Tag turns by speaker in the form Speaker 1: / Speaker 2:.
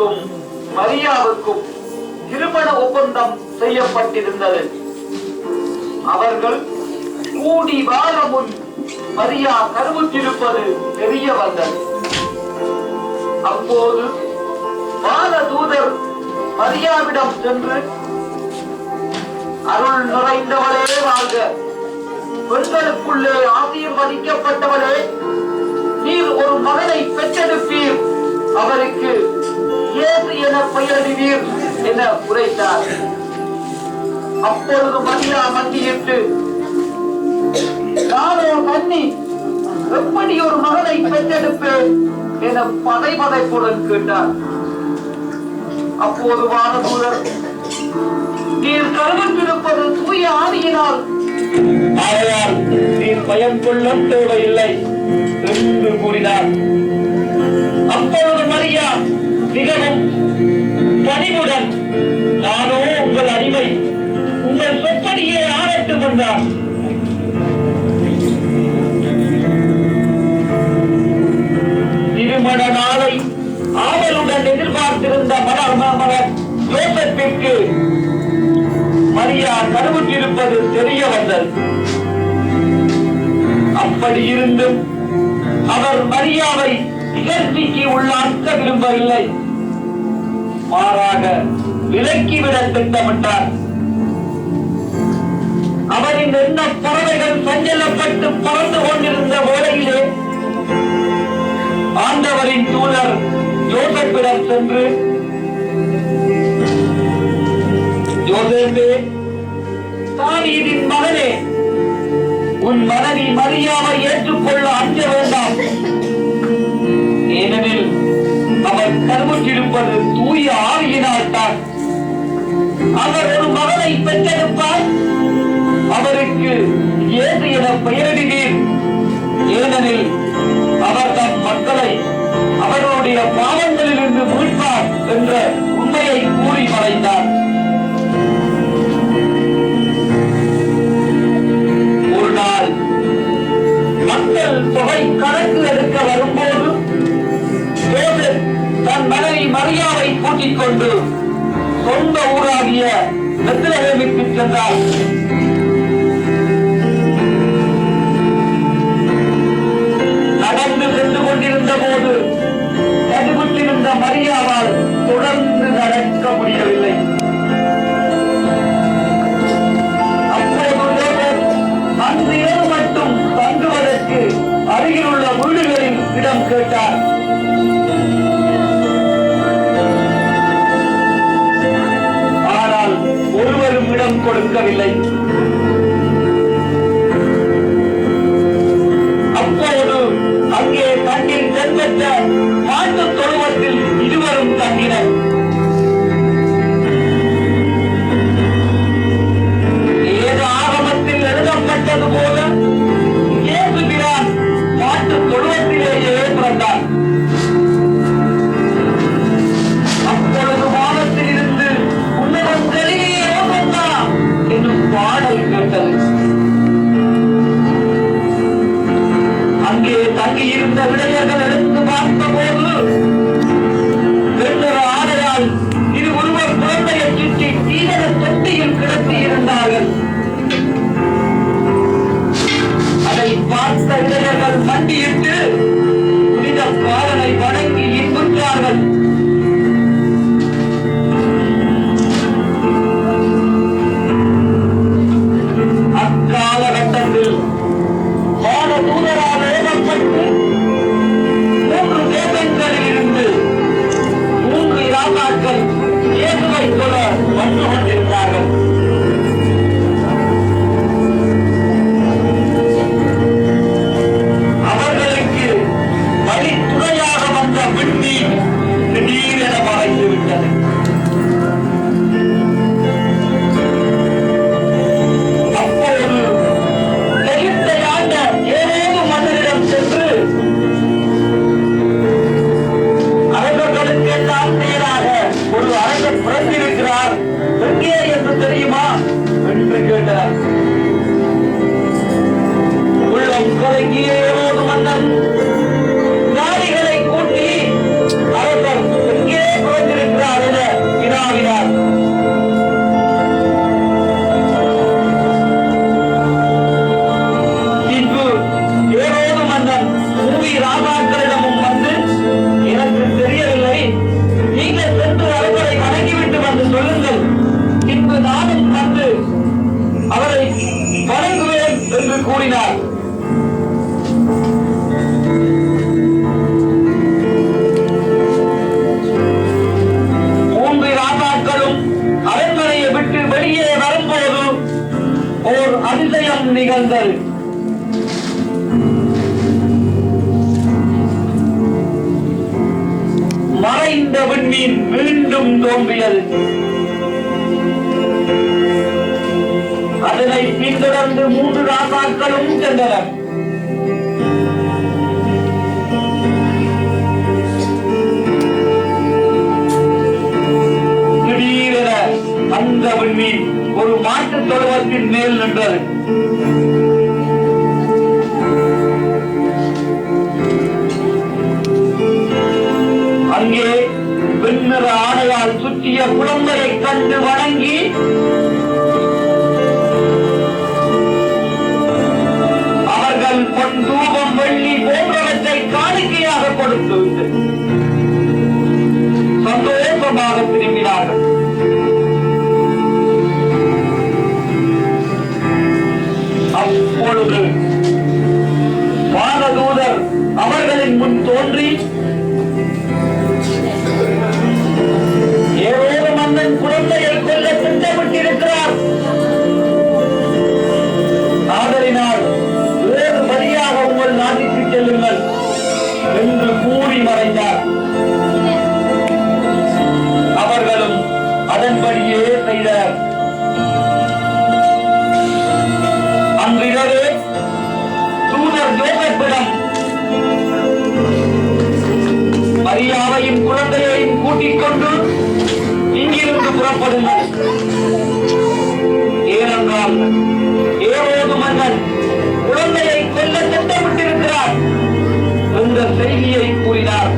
Speaker 1: யோசேப்புக்கும் மரியாவுக்கும் திருமண ஒப்பந்தம் செய்யப்பட்டிருந்தது. அவர்கள் கூடி வாழ முன் மரியா கருவுற்றிருப்பது தெரிய வந்தது. அப்போது வானதூதர் மரியாவிடம் சென்று, அருள் நிறைந்தவளே வாழ்க, பெண்களுக்குள்ளே ஆசீர்வதிக்கப்பட்டவளே, நீர் ஒரு மகனை பெற்றெடுப்பீர், அவருக்கு இயேசு என பெயரிடுவீர் என உரைத்தார். அப்பொழுது மரியா மண்டியிட்டு, நானோ கன்னி, எப்படி ஒரு மகனை பெற்றெடுப்பேன் என பதைபதைப்புடன் கேட்டார். அப்போது வானதூதர், நீர் கருவுற்றிருப்பது தூய ஆவியினால், ஆகையால் நீர் பயம் கொள்ள தேவையில்லை என்று கூறினார். அப்பொழுது மரியா மிகவும் பணிவுடன், நானோ உங்கள் அடிமை, உங்கள் சொற்படியே ஆரட்டும் என்றார். திருமண நாளை ஆவலுடன் எதிர்பார்த்திருந்த மணமகன் யோசேப்பிற்கு மரியா கருவுற்றிருப்பது தெரிய வந்தது. அப்படி இருந்தும் அவர் மரியாவை இகழ்ச்சிக்கு உள்ளாக்க விரும்பவில்லை. மாறாக விலக்கிவிட திட்டமிட்டார். அவரின் எண்ண பறவைகள் சஞ்சலப்பட்டு பறந்து கொண்டிருந்த வேளையிலே ஆண்டவரின் தூதர் யோசேப்பிடம் சென்று, யோசேப்பே, தாவீதின் மகனே, உன் மனைவி மரியாவை ஏற்றுக்கொள்ள அஞ்ச வேண்டாம். ஏனெனில் அவர் கருவுற்றிருப்பது தூய ஆவியினால் தான். அவர் ஒரு மகனை பெற்றெடுப்பார், அவருக்கு இயேசு என பெயரிடுவீர். ஏனெனில் அவர் தம் மக்களை அவர்களுடைய பாவங்களிலிருந்து மீட்பார் என்ற உண்மையை கூறி மறைந்தார். ஒரு நாள் மக்கள் தொகை கணக்கு எடுக்க வரும்போது யோசேப் தன் மனைவி மரியாவை கூட்டிக் கொண்டு சொந்த ஊராகிய பெத்லகேமுக்கு சென்றார். நடந்து சென்று கொண்டிருந்த போது கருவுற்றிருந்த மரியாவால் தொடர்ந்து நடக்க முடியவில்லை. அப்போது அன்று இரவு மட்டும் தங்குவதற்கு அருகிலுள்ள வீடுகளில் இடம் கேட்டார். ஆனால் ஒருவரும் இடம் கொடுக்கவில்லை. அப்போது அங்கே தண்ணீர் தென்பட்ட மாட்டு தொழுவத்தில் இருவரும் தங்கினர். ஏதோ ஆகமத்தில் எழுதப்பட்டது போல இயேசு பிரான் மாட்டு தொழுவத்திலேயே பிறந்தார். அப்பொழுது வானத்தில் இருந்து உன்னதம் தெளிவே ஓசன்னா என்னும் பாடல் கேட்டது. அங்கே தங்கியிருந்த இளைஞர்கள் எடுத்து பார்த்த போது வெள்ளர ஆடையால் இது ஒருவர் குழந்தையை சுற்றி தீவிர தொட்டியில் கிடத்தி இருந்தார்கள். அதை பார்த்த இளைஞர்கள் மண்டியிட்டு புனித பாலனை வணங்கி இன்புற்றார்கள். அக்காலகட்டத்தில் வானதூதரால் ஏவப்பட்டு 3 தேசங்களில் இருந்து 3 ராஜாக்கள் இயேசுவை கொல வந்து கொண்டிருந்தார்கள். அவர்களுக்கு வழித்துணையாக வந்த விண்மீ திடீரென மறைந்து விட்டது. அப்போது எகிப்தை ஆண்ட ஏதேனும் மன்னரிடம் சென்று அரசர்களுக்கு எல்லாம் நேராக ஒரு அரசர் பிறந்திருக்கிறார், எங்கே என்று தெரியுமா மீண்டும் தோன்றியது. அதனை பின்தொடர்ந்து 3 ராசாக்களும் சென்றனர். திடீரென அந்த விண்மீன் ஒரு மாட்டுத் தொழுவத்தின் மேல் நின்றது. அங்கே வெண்ணிற ஆடையால் சுற்றிய குழந்தையை கண்டு வணங்கி அவர்கள் பொன் தூபம் வெள்ளி போன்றவற்றை காணிக்கையாக கொடுத்து சந்தோஷமாக திரும்பினார்கள். அப்பொழுது வானதூதர் அவர்களின் முன் தோன்றி, ஏதோ மன்னன் குழந்தையை கொல்ல திட்டமிட்டிருக்கிறார், ஆதலினால் வேறு வழியாக உங்கள் நாட்டுக்கு செல்லுங்கள் என்று கூறி மறைந்தார். அவர்களும் அதன்படியே செய்தனர். அன்றிரவே தூதர் ஜோசப்பிடம் மரியாவையும் குழந்தையையும் கூட்டிக் கொண்டு இங்கிருந்து புறப்படுங்கள், ஏனென்றால் ஏரோது மன்னன் குழந்தையை கொல்ல திட்டமிட்டிருக்கிறார் என்ற செய்தியை கூறினார்.